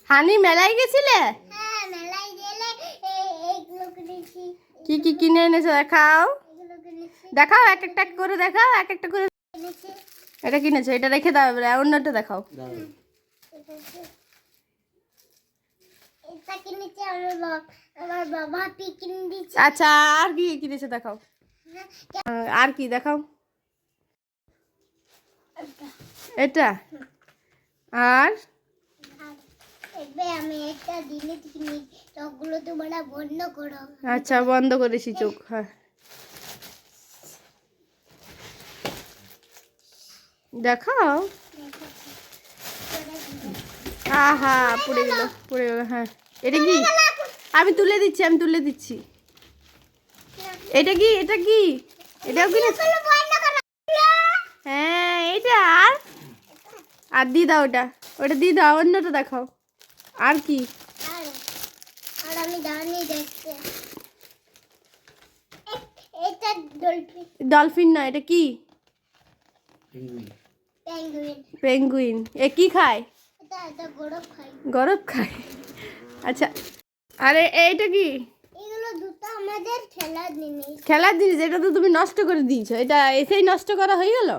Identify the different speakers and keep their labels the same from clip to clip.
Speaker 1: হানি মেলায় গেছিলে?
Speaker 2: হ্যাঁ মেলায় গেলে এইগুলো কিনেছি।
Speaker 1: কি কি কিনে এনেছো দেখাও,
Speaker 2: এগুলো কিনেছি।
Speaker 1: দেখাও এক একটা করে দেখাও, এক একটা করে।
Speaker 2: কিনেছি।
Speaker 1: এটা কিনেছো, এটা রেখে দাও, এবারে অন্যটা দেখাও।
Speaker 2: এটা কিনেছি আমার বাবা কিনে দিয়েছে।
Speaker 1: আচ্ছা, আর কি কিনেছো দেখাও, আর কি দেখাও। এটা আর
Speaker 2: আমি একটা জিনিস কিনি, চোখগুলো তোমরা বন্ধ করো।
Speaker 1: আচ্ছা বন্ধ করেছি চোখ। হ্যাঁ দেখাও। আহা পড়ে গেল, পড়ে গেল। হ্যাঁ এটা কি? আমি তুলে দিচ্ছি, আমি তুলে দিচ্ছি। এটা কি? এটা কি? এটাও কিনেছো? হ্যাঁ এটা আর আর দিয়ে দাও, ওটা ওটা দিয়ে দাও, অন্যটা দেখাও। আর কি?
Speaker 2: আর আমি জানি দেখতে এটা ডলফিন।
Speaker 1: ডলফিন না, এটা কি?
Speaker 2: পেঙ্গুইন।
Speaker 1: পেঙ্গুইন। এ কি খায়?
Speaker 2: এটা গরম খাই।
Speaker 1: গরব খায়। আচ্ছা আরে এইটা কি?
Speaker 2: এগুলো দুটো আমাদের খেলার জিনিস।
Speaker 1: খেলার জিনিস, এটা তো তুমি নষ্ট করে দিয়েছো, এটা এসেই নষ্ট করা হয়ে গেল।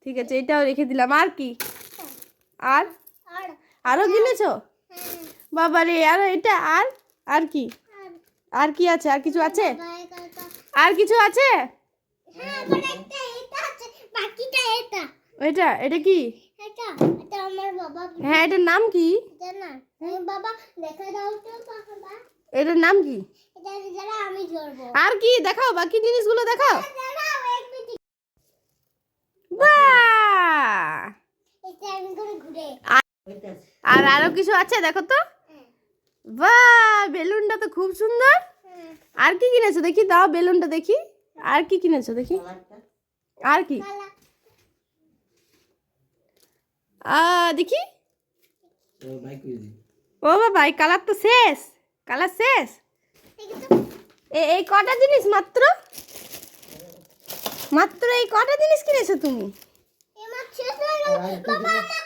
Speaker 1: ঠিক আছে, এটাও রেখে দিলাম। আর কি? আর
Speaker 2: আর
Speaker 1: আরো কিনেছো?
Speaker 2: হ্যাঁ,
Speaker 1: বাবা রে, আর এটা আর আর কি?
Speaker 2: আর
Speaker 1: আর কি আছে? আর কিছু আছে?
Speaker 2: বাবাই কাকা।
Speaker 1: আর কিছু আছে?
Speaker 2: হ্যাঁ আবার একটা এটা আছে, বাকিটা এটা।
Speaker 1: এটা এটা কি?
Speaker 2: এটা এটা আমার বাবা
Speaker 1: হ্যাঁ এটার নাম কি?
Speaker 2: জানা। বাবা দেখা দাও তো বাবা।
Speaker 1: এটার নাম কি?
Speaker 2: এটা যারা আমি ধরবো।
Speaker 1: আর কি দেখাও, বাকি জিনিসগুলো দেখাও।
Speaker 2: দাঁড়াও এক মিনিট।
Speaker 1: বাহ!
Speaker 2: এটা আমি করে ঘুরে।
Speaker 1: আর আরো কিছু আছে দেখো তো। বাহ, বেলুনটা তো খুব সুন্দর।
Speaker 2: হ্যাঁ,
Speaker 1: আর কি কিনেছো দেখি, দাও বেলুনটা দেখি। আর কি কিনেছো দেখি? আর কি?
Speaker 2: কালা।
Speaker 1: দেখি। ও বাবা, এই কালার তো শেষ, কালার শেষ। এই কটা জিনিস মাত্র, মাত্র এই কটা জিনিস কিনেছো তুমি?
Speaker 2: এমা শেষ হলো বাবা।